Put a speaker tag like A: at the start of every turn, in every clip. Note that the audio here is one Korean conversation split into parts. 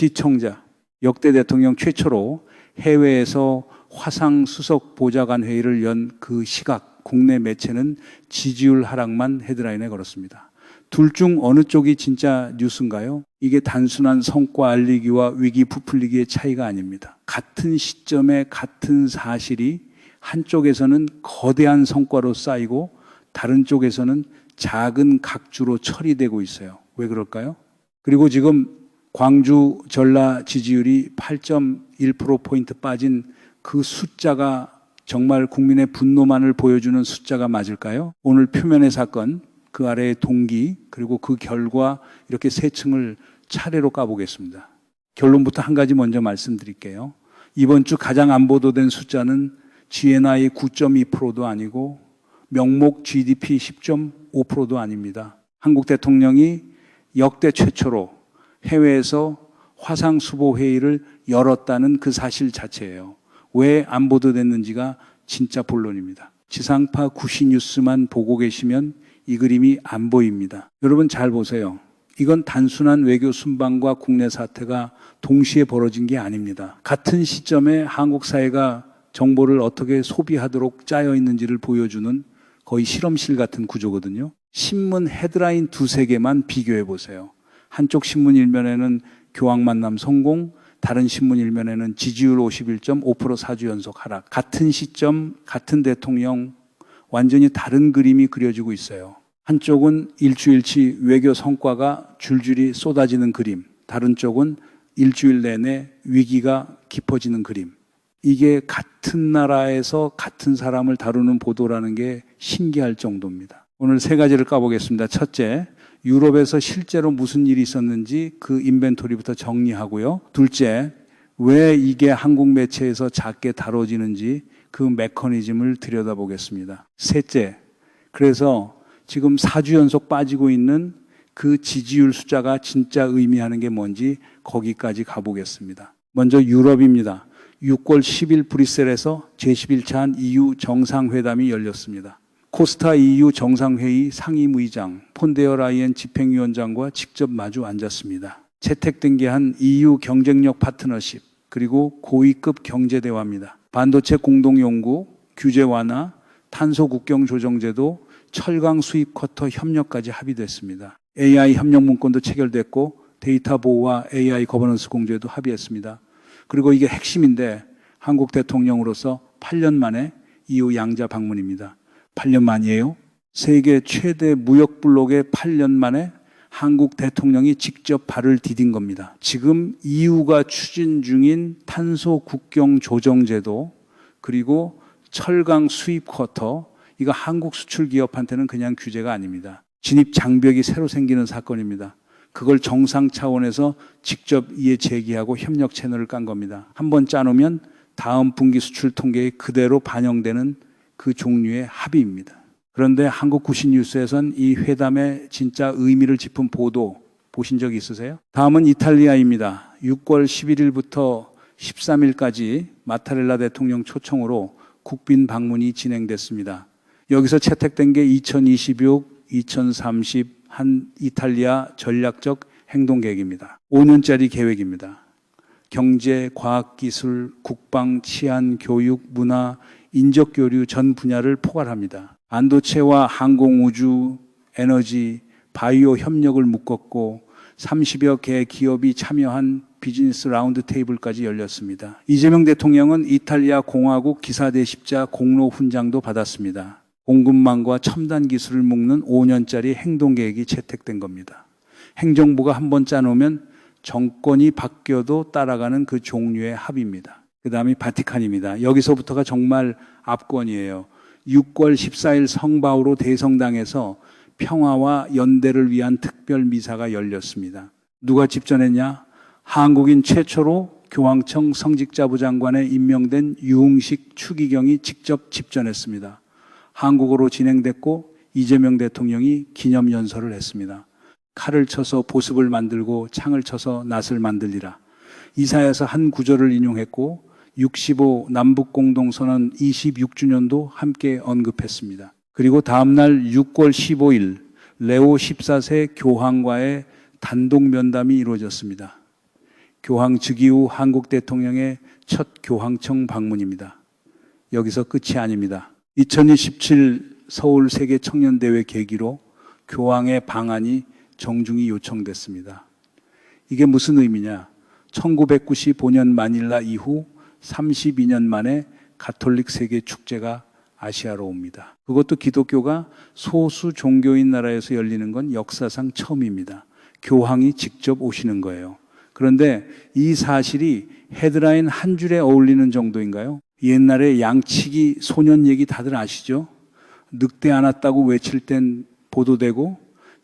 A: 시청자, 역대 대통령 최초로 해외에서 화상 수석 보좌관 회의를 연 그 시각, 국내 매체는 지지율 하락만 헤드라인에 걸었습니다. 둘 중 어느 쪽이 진짜 뉴스인가요? 이게 단순한 성과 알리기와 위기 부풀리기의 차이가 아닙니다. 같은 시점에 같은 사실이 한쪽에서는 거대한 성과로 쌓이고 다른 쪽에서는 작은 각주로 처리되고 있어요. 왜 그럴까요? 그리고 지금 광주 전라 지지율이 8.1%포인트 빠진 그 숫자가 정말 국민의 분노만을 보여주는 숫자가 맞을까요? 오늘 표면의 사건, 그 아래의 동기, 그리고 그 결과 이렇게 세 층을 차례로 까보겠습니다. 결론부터 한 가지 먼저 말씀드릴게요. 이번 주 가장 안 보도된 숫자는 GNI 9.2%도 아니고 명목 GDP 10.5%도 아닙니다. 한국 대통령이 역대 최초로 해외에서 화상수보회의를 열었다는 그 사실 자체예요. 왜 안 보도됐는지가 진짜 본론입니다. 지상파 구시 뉴스만 보고 계시면 이 그림이 안 보입니다. 여러분 잘 보세요. 이건 단순한 외교 순방과 국내 사태가 동시에 벌어진 게 아닙니다. 같은 시점에 한국 사회가 정보를 어떻게 소비하도록 짜여 있는지를 보여주는 거의 실험실 같은 구조거든요. 신문 헤드라인 두세 개만 비교해 보세요. 한쪽 신문 일면에는 교황 만남 성공, 다른 신문 일면에는 지지율 51.5% 4주 연속 하락. 같은 시점, 같은 대통령, 완전히 다른 그림이 그려지고 있어요. 한쪽은 일주일치 외교 성과가 줄줄이 쏟아지는 그림, 다른 쪽은 일주일 내내 위기가 깊어지는 그림. 이게 같은 나라에서 같은 사람을 다루는 보도라는 게 신기할 정도입니다. 오늘 세 가지를 까보겠습니다. 첫째, 유럽에서 실제로 무슨 일이 있었는지 그 인벤토리부터 정리하고요. 둘째, 왜 이게 한국 매체에서 작게 다뤄지는지 그 메커니즘을 들여다보겠습니다. 셋째, 그래서 지금 4주 연속 빠지고 있는 그 지지율 숫자가 진짜 의미하는 게 뭔지 거기까지 가보겠습니다. 먼저 유럽입니다. 6월 10일 브뤼셀에서 제11차 EU 정상회담이 열렸습니다. 코스타 EU 정상회의 상임의장 폰데어 라이엔 집행위원장과 직접 마주 앉았습니다. 채택된 게 한 EU 경쟁력 파트너십 그리고 고위급 경제대화입니다. 반도체 공동연구, 규제 완화, 탄소 국경 조정제도, 철강 수입 쿼터 협력까지 합의됐습니다. AI 협력 문건도 체결됐고 데이터 보호와 AI 거버넌스 공제도 합의했습니다. 그리고 이게 핵심인데 한국 대통령으로서 8년 만에 EU 양자 방문입니다. 8년 만이에요? 세계 최대 무역 블록에 8년 만에 한국 대통령이 직접 발을 디딘 겁니다. 지금 EU가 추진 중인 탄소 국경 조정제도 그리고 철강 수입 쿼터 이거 한국 수출 기업한테는 그냥 규제가 아닙니다. 진입 장벽이 새로 생기는 사건입니다. 그걸 정상 차원에서 직접 이해 제기하고 협력 채널을 깐 겁니다. 한번 짜놓으면 다음 분기 수출 통계에 그대로 반영되는 그 종류의 합의입니다. 그런데 한국 구시뉴스에선 이 회담의 진짜 의미를 짚은 보도 보신 적 있으세요? 다음은 이탈리아입니다. 6월 11일부터 13일까지 마타렐라 대통령 초청으로 국빈 방문이 진행됐습니다. 여기서 채택된 게 2026, 2030 한 이탈리아 전략적 행동계획입니다. 5년짜리 계획입니다. 경제, 과학기술, 국방, 치안, 교육, 문화, 인적교류 전 분야를 포괄합니다. 반도체와 항공우주, 에너지, 바이오 협력을 묶었고 30여 개 기업이 참여한 비즈니스 라운드 테이블까지 열렸습니다. 이재명 대통령은 이탈리아 공화국 기사대 십자 공로 훈장도 받았습니다. 공급망과 첨단 기술을 묶는 5년짜리 행동계획이 채택된 겁니다. 행정부가 한번 짜놓으면 정권이 바뀌어도 따라가는 그 종류의 합의입니다. 그 다음이 바티칸입니다. 여기서부터가 정말 압권이에요. 6월 14일 성바오로 대성당에서 평화와 연대를 위한 특별 미사가 열렸습니다. 누가 집전했냐? 한국인 최초로 교황청 성직자부 장관에 임명된 유흥식 추기경이 직접 집전했습니다. 한국어로 진행됐고 이재명 대통령이 기념연설을 했습니다. 칼을 쳐서 보습을 만들고 창을 쳐서 낫을 만들리라. 이사야서 한 구절을 인용했고 65 남북공동선언 26주년도 함께 언급했습니다. 그리고 다음 날 6월 15일 레오 14세 교황과의 단독 면담이 이루어졌습니다. 교황 즉위 후 한국 대통령의 첫 교황청 방문입니다. 여기서 끝이 아닙니다. 2027 서울 세계 청년대회 계기로 교황의 방한이 정중히 요청됐습니다. 이게 무슨 의미냐? 1995년 마닐라 이후 32년 만에 가톨릭 세계 축제가 아시아로 옵니다. 그것도 기독교가 소수 종교인 나라에서 열리는 건 역사상 처음입니다. 교황이 직접 오시는 거예요. 그런데 이 사실이 헤드라인 한 줄에 어울리는 정도인가요? 옛날에 양치기 소년 얘기 다들 아시죠? 늑대 안 왔다고 외칠 땐 보도되고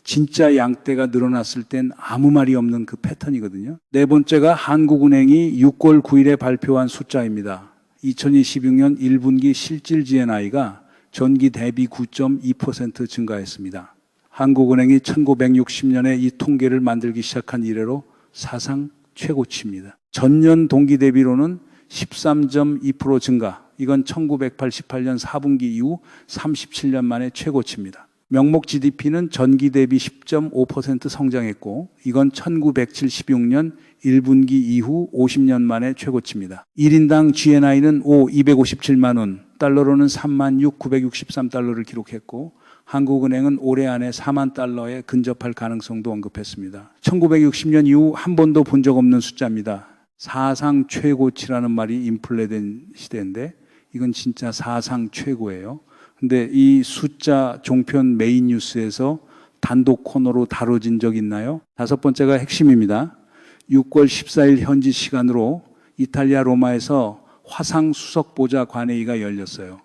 A: 진짜 양떼가 늘어났을 땐 아무 말이 없는 그 패턴이거든요. 네 번째가 한국은행이 6월 9일에 발표한 숫자입니다. 2026년 1분기 실질 GNI가 전기 대비 9.2% 증가했습니다. 한국은행이 1960년에 이 통계를 만들기 시작한 이래로 사상 최고치입니다. 전년 동기 대비로는 13.2% 증가. 이건 1988년 4분기 이후 37년 만에 최고치입니다. 명목 GDP는 전기 대비 10.5% 성장했고 이건 1976년 1분기 이후 50년 만에 최고치입니다. 1인당 GNI는 257만 원, 달러로는 36,963달러를 기록했고 한국은행은 올해 안에 4만 달러에 근접할 가능성도 언급했습니다. 1960년 이후 한 번도 본 적 없는 숫자입니다. 사상 최고치라는 말이 인플레된 시대인데 이건 진짜 사상 최고예요. 근데 이 숫자 종편 메인 뉴스에서 단독 코너로 다뤄진 적 있나요? 다섯 번째가 핵심입니다. 6월 14일 현지 시간으로 이탈리아 로마에서 화상 수석 보좌 관회의가 열렸어요.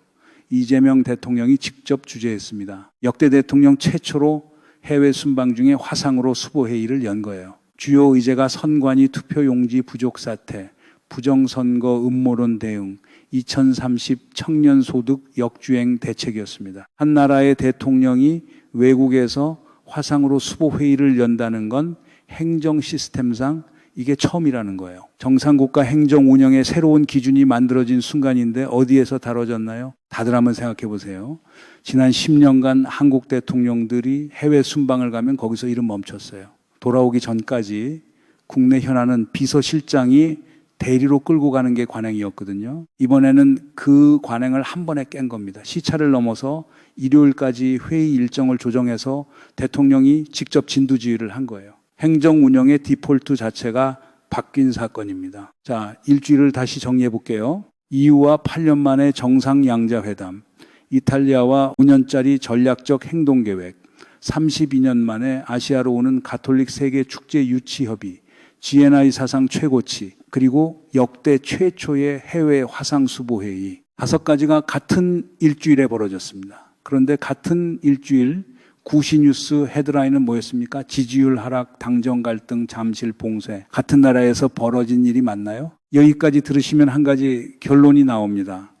A: 이재명 대통령이 직접 주재했습니다. 역대 대통령 최초로 해외 순방 중에 화상으로 수보회의를 연 거예요. 주요 의제가 선관위 투표용지 부족 사태, 부정선거 음모론 대응, 2030 청년 소득 역주행 대책이었습니다. 한 나라의 대통령이 외국에서 화상으로 수보회의를 연다는 건 행정 시스템상 이게 처음이라는 거예요. 정상국가 행정 운영의 새로운 기준이 만들어진 순간인데 어디에서 다뤄졌나요? 다들 한번 생각해 보세요. 지난 10년간 한국 대통령들이 해외 순방을 가면 거기서 일은 멈췄어요. 돌아오기 전까지 국내 현안은 비서실장이 대리로 끌고 가는 게 관행이었거든요. 이번에는 그 관행을 한 번에 깬 겁니다. 시차를 넘어서 일요일까지 회의 일정을 조정해서 대통령이 직접 진두지휘를 한 거예요. 행정 운영의 디폴트 자체가 바뀐 사건입니다. 자, 일주일을 다시 정리해 볼게요. EU와 8년 만에 정상 양자회담, 이탈리아와 5년짜리 전략적 행동계획, 32년 만에 아시아로 오는 가톨릭 세계 축제 유치 협의, GNI 사상 최고치, 그리고 역대 최초의 해외 화상 수보 회의, 5가지가 같은 일주일에 벌어졌습니다. 그런데 같은 일주일 구시 뉴스 헤드라인은 뭐였습니까? 지지율 하락, 당정 갈등, 잠실 봉쇄. 같은 나라에서 벌어진 일이 맞나요? 여기까지 들으시면 한 가지 결론이 나옵니다.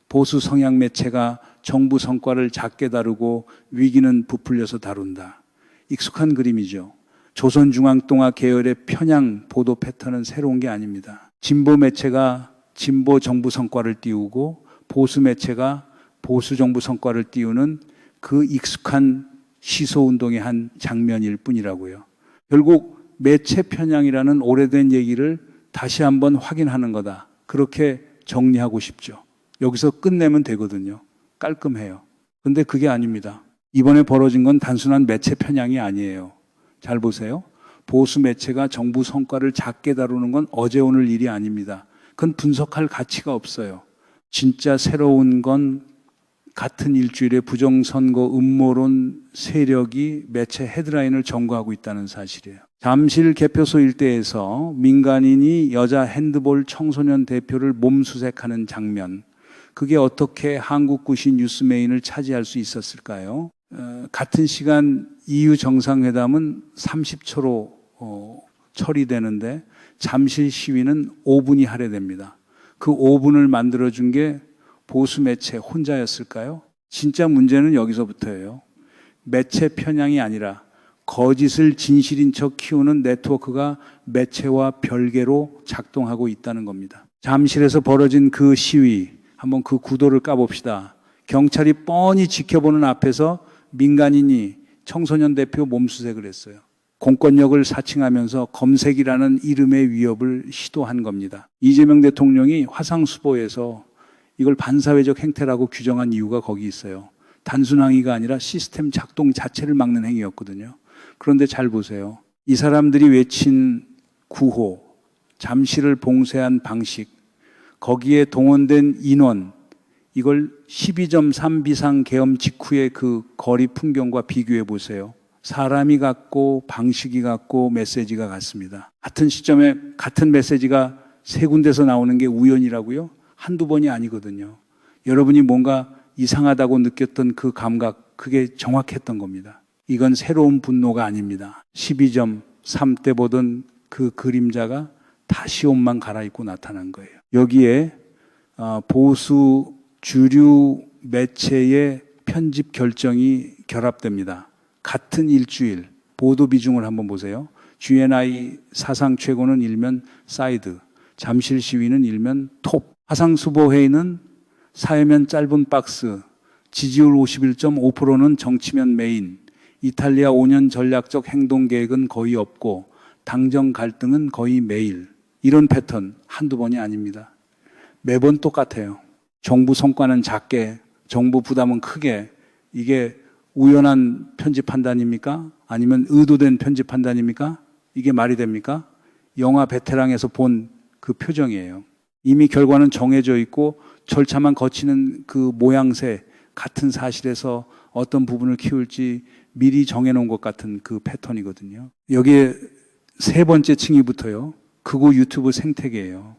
A: 보수 성향 매체가 정부 성과를 작게 다루고 위기는 부풀려서 다룬다. 익숙한 그림이죠. 조선중앙통화 계열의 편향 보도 패턴은 새로운 게 아닙니다. 진보 매체가 진보 정부 성과를 띄우고 보수 매체가 보수 정부 성과를 띄우는 그 익숙한 시소운동의 한 장면일 뿐이라고요. 결국 매체 편향이라는 오래된 얘기를 다시 한번 확인하는 거다. 그렇게 정리하고 싶죠. 여기서 끝내면 되거든요. 깔끔해요. 근데 그게 아닙니다. 이번에 벌어진 건 단순한 매체 편향이 아니에요. 잘 보세요. 보수 매체가 정부 성과를 작게 다루는 건 어제 오늘 일이 아닙니다. 그건 분석할 가치가 없어요. 진짜 새로운 건 같은 일주일에 부정선거 음모론 세력이 매체 헤드라인을 점거하고 있다는 사실이에요. 잠실 개표소 일대에서 민간인이 여자 핸드볼 청소년 대표를 몸수색하는 장면, 그게 어떻게 한국 구시 뉴스메인을 차지할 수 있었을까요? 같은 시간 EU 정상회담은 30초로 처리되는데 잠실 시위는 5분이 할애됩니다. 그 5분을 만들어준 게 보수 매체 혼자였을까요? 진짜 문제는 여기서부터예요. 매체 편향이 아니라 거짓을 진실인 척 키우는 네트워크가 매체와 별개로 작동하고 있다는 겁니다. 잠실에서 벌어진 그 시위, 한번 그 구도를 까봅시다. 경찰이 뻔히 지켜보는 앞에서 민간인이 청소년 대표 몸수색을 했어요. 공권력을 사칭하면서 검색이라는 이름의 위협을 시도한 겁니다. 이재명 대통령이 화상수보에서 이걸 반사회적 행태라고 규정한 이유가 거기 있어요. 단순 항의가 아니라 시스템 작동 자체를 막는 행위였거든요. 그런데 잘 보세요. 이 사람들이 외친 구호, 잠시를 봉쇄한 방식, 거기에 동원된 인원, 이걸 12.3 비상계엄 직후의 그 거리 풍경과 비교해 보세요. 사람이 같고 방식이 같고 메시지가 같습니다. 같은 시점에 같은 메시지가 세 군데서 나오는 게 우연이라고요? 한두 번이 아니거든요. 여러분이 뭔가 이상하다고 느꼈던 그 감각, 그게 정확했던 겁니다. 이건 새로운 분노가 아닙니다. 12.3 때 보던 그 그림자가 다시 옷만 갈아입고 나타난 거예요. 여기에 보수 주류 매체의 편집 결정이 결합됩니다. 같은 일주일 보도 비중을 한번 보세요. GNI 사상 최고는 일면 사이드, 잠실 시위는 일면 톱, 화상수보회의는 사회면 짧은 박스, 지지율 51.5%는 정치면 메인, 이탈리아 5년 전략적 행동 계획은 거의 없고 당정 갈등은 거의 매일. 이런 패턴 한두 번이 아닙니다. 매번 똑같아요. 정부 성과는 작게, 정부 부담은 크게. 이게 우연한 편집 판단입니까? 아니면 의도된 편집 판단입니까? 이게 말이 됩니까? 영화 베테랑에서 본 그 표정이에요. 이미 결과는 정해져 있고 절차만 거치는 그 모양새, 같은 사실에서 어떤 부분을 키울지 미리 정해놓은 것 같은 그 패턴이거든요. 여기에 세 번째 층이 붙어요. 극우 유튜브 생태계예요.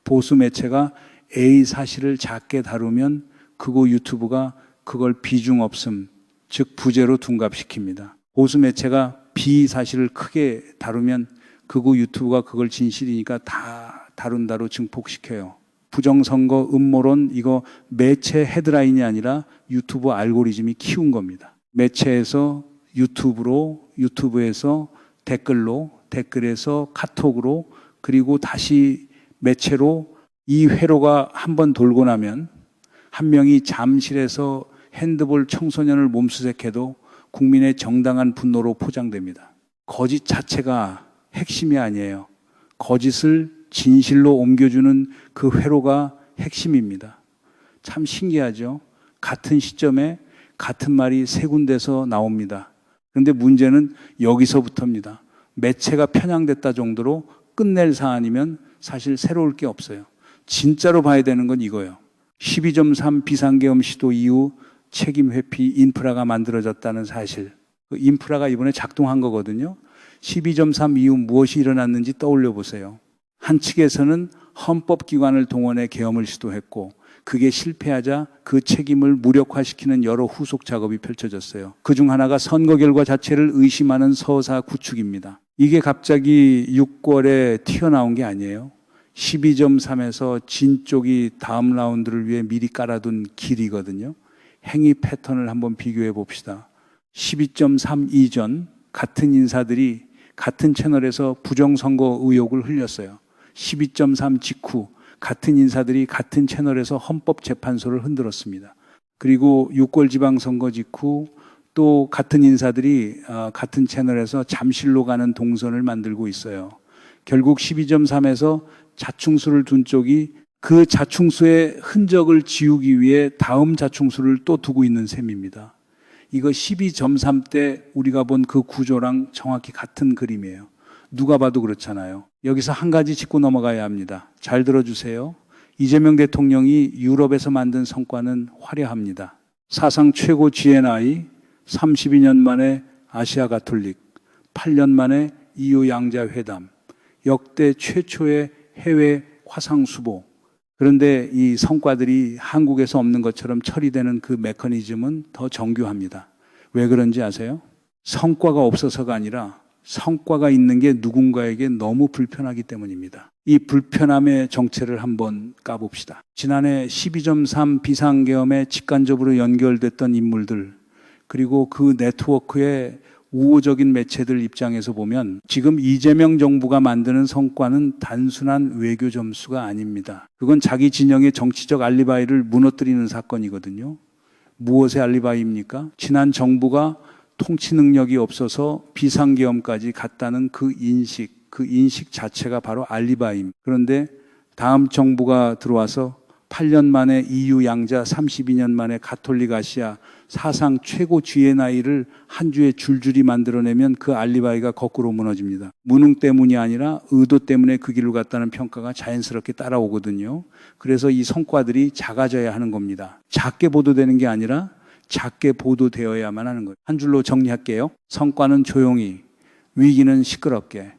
A: 보수 매체가 A 사실을 작게 다루면 극우 유튜브가 그걸 비중 없음, 즉 부재로 둔갑시킵니다. 보수 매체가 B 사실을 크게 다루면 극우 유튜브가 그걸 진실이니까 다 다룬다로 증폭시켜요. 부정선거 음모론, 이거 매체 헤드라인이 아니라 유튜브 알고리즘이 키운 겁니다. 매체에서 유튜브로, 유튜브에서 댓글로, 댓글에서 카톡으로, 그리고 다시 매체로. 이 회로가 한번 돌고 나면 한 명이 잠실에서 핸드볼 청소년을 몸수색해도 국민의 정당한 분노로 포장됩니다. 거짓 자체가 핵심이 아니에요. 거짓을 진실로 옮겨주는 그 회로가 핵심입니다. 참 신기하죠? 같은 시점에 같은 말이 세 군데서 나옵니다. 그런데 문제는 여기서부터입니다. 매체가 편향됐다 정도로 끝낼 사안이면 사실 새로울 게 없어요. 진짜로 봐야 되는 건 이거예요. 12.3 비상계엄 시도 이후 책임 회피 인프라가 만들어졌다는 사실. 그 인프라가 이번에 작동한 거거든요. 12.3 이후 무엇이 일어났는지 떠올려 보세요. 한 측에서는 헌법기관을 동원해 계엄을 시도했고 그게 실패하자 그 책임을 무력화시키는 여러 후속 작업이 펼쳐졌어요. 그중 하나가 선거 결과 자체를 의심하는 서사 구축입니다. 이게 갑자기 6월에 튀어나온 게 아니에요. 12.3에서 진 쪽이 다음 라운드를 위해 미리 깔아둔 길이거든요. 행위 패턴을 한번 비교해 봅시다. 12.3 이전 같은 인사들이 같은 채널에서 부정선거 의혹을 흘렸어요. 12.3 직후 같은 인사들이 같은 채널에서 헌법재판소를 흔들었습니다. 그리고 6월 지방선거 직후 또 같은 인사들이 같은 채널에서 잠실로 가는 동선을 만들고 있어요. 결국 12.3에서 자충수를 둔 쪽이 그 자충수의 흔적을 지우기 위해 다음 자충수를 또 두고 있는 셈입니다. 이거 12.3 때 우리가 본 그 구조랑 정확히 같은 그림이에요. 누가 봐도 그렇잖아요. 여기서 한 가지 짚고 넘어가야 합니다. 잘 들어주세요. 이재명 대통령이 유럽에서 만든 성과는 화려합니다. 사상 최고 GNI, 32년 만에 아시아 가톨릭, 8년 만에 EU 양자 회담, 역대 최초의 해외 화상 수보. 그런데 이 성과들이 한국에서 없는 것처럼 처리되는 그 메커니즘은 더 정교합니다. 왜 그런지 아세요? 성과가 없어서가 아니라 성과가 있는 게 누군가에게 너무 불편하기 때문입니다. 이 불편함의 정체를 한번 까봅시다. 지난해 12.3 비상계엄에 직간접으로 연결됐던 인물들, 그리고 그 네트워크의 우호적인 매체들 입장에서 보면 지금 이재명 정부가 만드는 성과는 단순한 외교 점수가 아닙니다. 그건 자기 진영의 정치적 알리바이를 무너뜨리는 사건이거든요. 무엇의 알리바이입니까? 지난 정부가 통치 능력이 없어서 비상계엄까지 갔다는 그 인식 자체가 바로 알리바이입니다. 그런데 다음 정부가 들어와서 8년 만에 EU 양자, 32년 만에 가톨릭 아시아 사상 최고 GNI를 한 주에 줄줄이 만들어내면 그 알리바이가 거꾸로 무너집니다. 무능 때문이 아니라 의도 때문에 그 길로 갔다는 평가가 자연스럽게 따라오거든요. 그래서 이 성과들이 작아져야 하는 겁니다. 작게 보도되는 게 아니라 작게 보도되어야만 하는 거예요. 한 줄로 정리할게요. 성과는 조용히, 위기는 시끄럽게.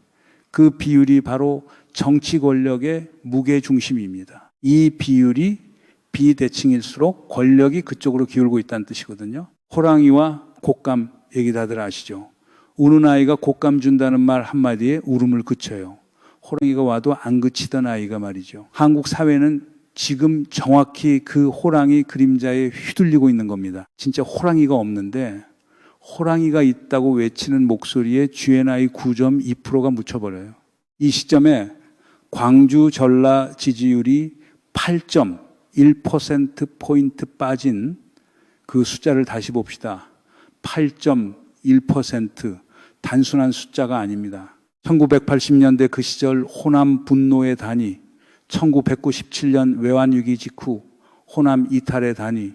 A: 그 비율이 바로 정치 권력의 무게 중심입니다. 이 비율이 비대칭일수록 권력이 그쪽으로 기울고 있다는 뜻이거든요. 호랑이와 곶감 얘기 다들 아시죠? 우는 아이가 곶감 준다는 말 한마디에 울음을 그쳐요. 호랑이가 와도 안 그치던 아이가 말이죠. 한국 사회는 지금 정확히 그 호랑이 그림자에 휘둘리고 있는 겁니다. 진짜 호랑이가 없는데 호랑이가 있다고 외치는 목소리에 GNI 9.2%가 묻혀버려요. 이 시점에 광주 전라 지지율이 8.1%포인트 빠진 그 숫자를 다시 봅시다. 8.1% 단순한 숫자가 아닙니다. 1980년대 그 시절 호남 분노의 단위, 1997년 외환위기 직후 호남 이탈의 단위,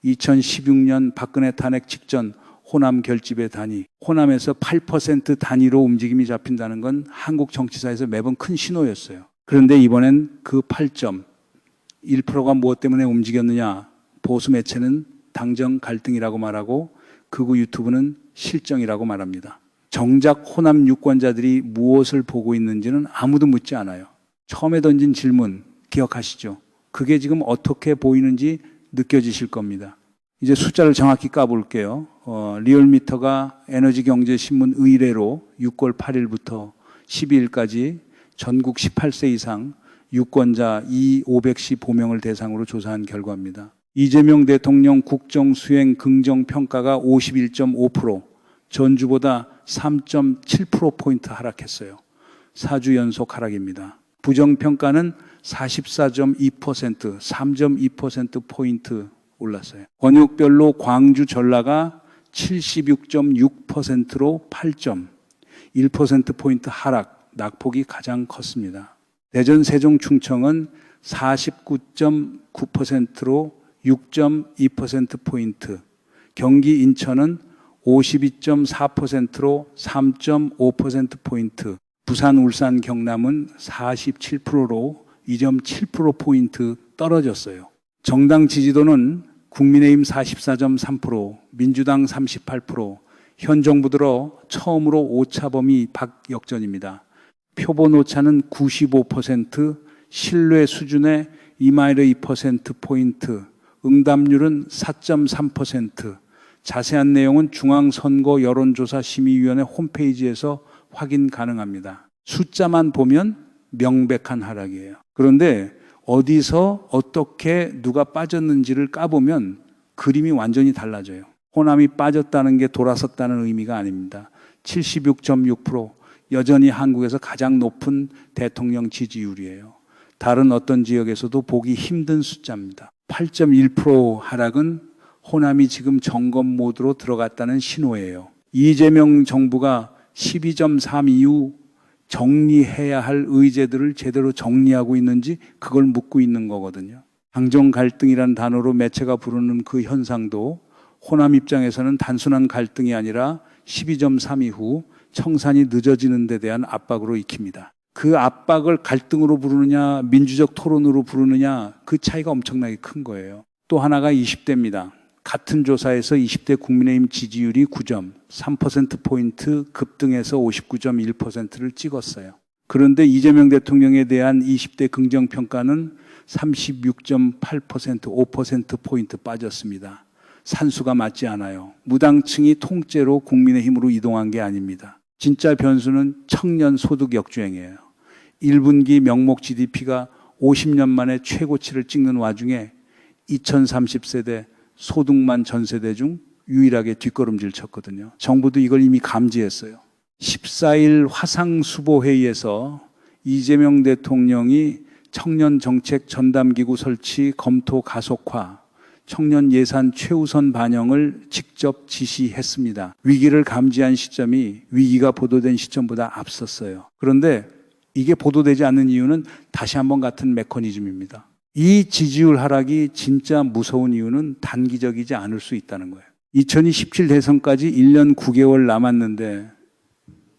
A: 2016년 박근혜 탄핵 직전 호남 결집의 단위, 호남에서 8% 단위로 움직임이 잡힌다는 건 한국 정치사에서 매번 큰 신호였어요. 그런데 이번엔 그 8.1%가 무엇 때문에 움직였느냐? 보수 매체는 당정 갈등이라고 말하고 극우 유튜브는 실정이라고 말합니다. 정작 호남 유권자들이 무엇을 보고 있는지는 아무도 묻지 않아요. 처음에 던진 질문 기억하시죠? 그게 지금 어떻게 보이는지 느껴지실 겁니다. 이제 숫자를 정확히 까볼게요. 리얼미터가 에너지경제신문 의뢰로 6월 8일부터 12일까지 전국 18세 이상 유권자 510시 보명을 대상으로 조사한 결과입니다. 이재명 대통령 국정수행 긍정평가가 51.5%, 전주보다 3.7%포인트 하락했어요. 4주 연속 하락입니다. 부정평가는 44.2%, 3.2%포인트 올랐어요. 권역별로 광주 전라가 76.6%로 8.1%포인트 하락, 낙폭이 가장 컸습니다. 대전, 세종, 충청은 49.9%로 6.2%포인트, 경기, 인천은 52.4%로 3.5%포인트, 부산, 울산, 경남은 47%로 2.7%포인트 떨어졌어요. 정당 지지도는 국민의힘 44.3%, 민주당 38%, 현 정부 들어 처음으로 오차범위 박역전입니다. 표본 오차는 95%, 신뢰 수준의 2%포인트, 응답률은 4.3%, 자세한 내용은 중앙선거 여론조사 심의위원회 홈페이지에서 확인 가능합니다. 숫자만 보면 명백한 하락이에요. 그런데 어디서 어떻게 누가 빠졌는지를 까보면 그림이 완전히 달라져요. 호남이 빠졌다는 게 돌아섰다는 의미가 아닙니다. 76.6%, 여전히 한국에서 가장 높은 대통령 지지율이에요. 다른 어떤 지역에서도 보기 힘든 숫자입니다. 8.1% 하락은 호남이 지금 점검 모드로 들어갔다는 신호예요. 이재명 정부가 12.3 이후 정리해야 할 의제들을 제대로 정리하고 있는지 그걸 묻고 있는 거거든요. 당정 갈등이라는 단어로 매체가 부르는 그 현상도 호남 입장에서는 단순한 갈등이 아니라 12.3 이후 청산이 늦어지는 데 대한 압박으로 익힙니다. 그 압박을 갈등으로 부르느냐 민주적 토론으로 부르느냐 그 차이가 엄청나게 큰 거예요. 또 하나가 20대입니다. 같은 조사에서 20대 국민의힘 지지율이 9.3%포인트 급등해서 59.1%를 찍었어요. 그런데 이재명 대통령에 대한 20대 긍정평가는 36.8%, 5%포인트 빠졌습니다. 산수가 맞지 않아요. 무당층이 통째로 국민의힘으로 이동한 게 아닙니다. 진짜 변수는 청년 소득 역주행이에요. 1분기 명목 GDP가 50년 만에 최고치를 찍는 와중에 2030세대 소득만 전 세대 중 유일하게 뒷걸음질 쳤거든요. 정부도 이걸 이미 감지했어요. 14일 화상수보회의에서 이재명 대통령이 청년정책 전담기구 설치 검토 가속화, 청년 예산 최우선 반영을 직접 지시했습니다. 위기를 감지한 시점이 위기가 보도된 시점보다 앞섰어요. 그런데 이게 보도되지 않는 이유는 다시 한번 같은 메커니즘입니다. 이 지지율 하락이 진짜 무서운 이유는 단기적이지 않을 수 있다는 거예요. 2027 대선까지 1년 9개월 남았는데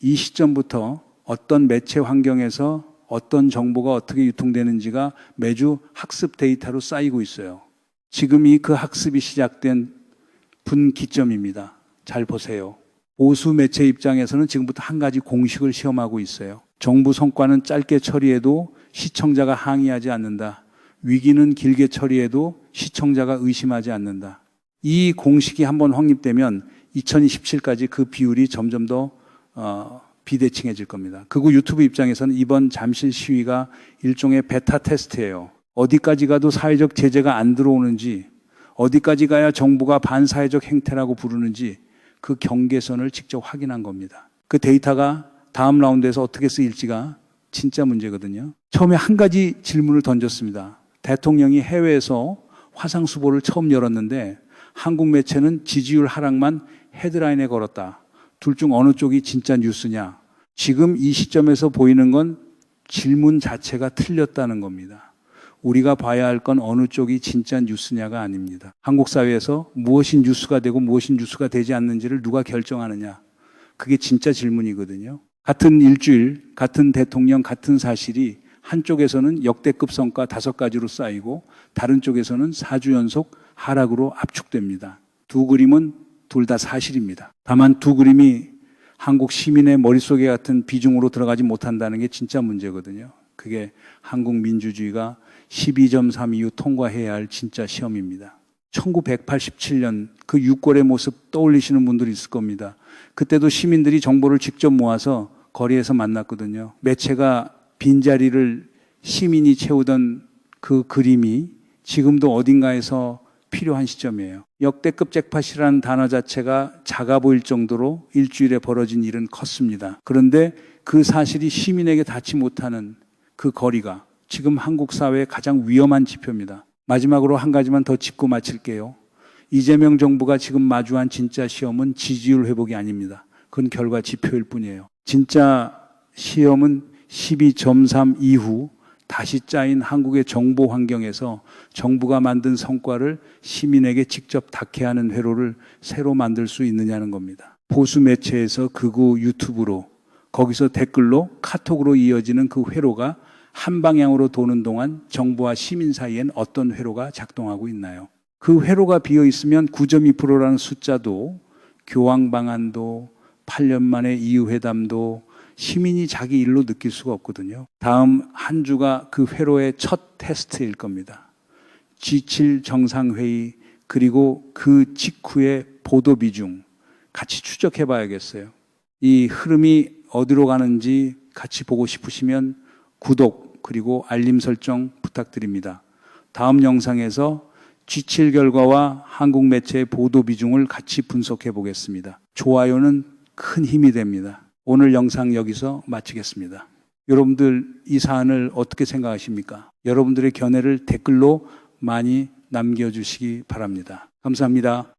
A: 이 시점부터 어떤 매체 환경에서 어떤 정보가 어떻게 유통되는지가 매주 학습 데이터로 쌓이고 있어요. 지금이 그 학습이 시작된 분기점입니다. 잘 보세요. 보수 매체 입장에서는 지금부터 한 가지 공식을 시험하고 있어요. 정부 성과는 짧게 처리해도 시청자가 항의하지 않는다. 위기는 길게 처리해도 시청자가 의심하지 않는다. 이 공식이 한번 확립되면 2027까지 그 비율이 점점 더 비대칭해질 겁니다. 극우 유튜브 입장에서는 이번 잠실 시위가 일종의 베타 테스트예요. 어디까지 가도 사회적 제재가 안 들어오는지, 어디까지 가야 정부가 반사회적 행태라고 부르는지 그 경계선을 직접 확인한 겁니다. 그 데이터가 다음 라운드에서 어떻게 쓰일지가 진짜 문제거든요. 처음에 한 가지 질문을 던졌습니다. 대통령이 해외에서 화상수보를 처음 열었는데 한국 매체는 지지율 하락만 헤드라인에 걸었다. 둘 중 어느 쪽이 진짜 뉴스냐? 지금 이 시점에서 보이는 건 질문 자체가 틀렸다는 겁니다. 우리가 봐야 할 건 어느 쪽이 진짜 뉴스냐가 아닙니다. 한국 사회에서 무엇이 뉴스가 되고 무엇이 뉴스가 되지 않는지를 누가 결정하느냐? 그게 진짜 질문이거든요. 같은 일주일, 같은 대통령, 같은 사실이 한쪽에서는 역대급 성과 5가지로 쌓이고 다른 쪽에서는 4주 연속 하락으로 압축됩니다. 두 그림은 둘 다 사실입니다. 다만 두 그림이 한국 시민의 머릿속에 같은 비중으로 들어가지 못한다는 게 진짜 문제거든요. 그게 한국 민주주의가 12.3 이후 통과해야 할 진짜 시험입니다. 1987년 그 6월의 모습 떠올리시는 분들이 있을 겁니다. 그때도 시민들이 정보를 직접 모아서 거리에서 만났거든요. 매체가 빈자리를 시민이 채우던 그 그림이 지금도 어딘가에서 필요한 시점이에요. 역대급 잭팟이라는 단어 자체가 작아 보일 정도로 일주일에 벌어진 일은 컸습니다. 그런데 그 사실이 시민에게 닿지 못하는 그 거리가 지금 한국 사회의 가장 위험한 지표입니다. 마지막으로 한 가지만 더 짚고 마칠게요. 이재명 정부가 지금 마주한 진짜 시험은 지지율 회복이 아닙니다. 그건 결과 지표일 뿐이에요. 진짜 시험은 12.3 이후 다시 짜인 한국의 정보 환경에서 정부가 만든 성과를 시민에게 직접 닿게 하는 회로를 새로 만들 수 있느냐는 겁니다. 보수 매체에서 극우 유튜브로, 거기서 댓글로, 카톡으로 이어지는 그 회로가 한 방향으로 도는 동안 정부와 시민 사이엔 어떤 회로가 작동하고 있나요? 그 회로가 비어 있으면 9.2%라는 숫자도, 교황 방안도, 8년 만에 이유회담도 시민이 자기 일로 느낄 수가 없거든요. 다음 한 주가 그 회로의 첫 테스트일 겁니다. G7 정상회의 그리고 그 직후의 보도 비중 같이 추적해 봐야겠어요. 이 흐름이 어디로 가는지 같이 보고 싶으시면 구독 그리고 알림 설정 부탁드립니다. 다음 영상에서 G7 결과와 한국 매체의 보도 비중을 같이 분석해 보겠습니다. 좋아요는 큰 힘이 됩니다. 오늘 영상 여기서 마치겠습니다. 여러분들 이 사안을 어떻게 생각하십니까? 여러분들의 견해를 댓글로 많이 남겨주시기 바랍니다. 감사합니다.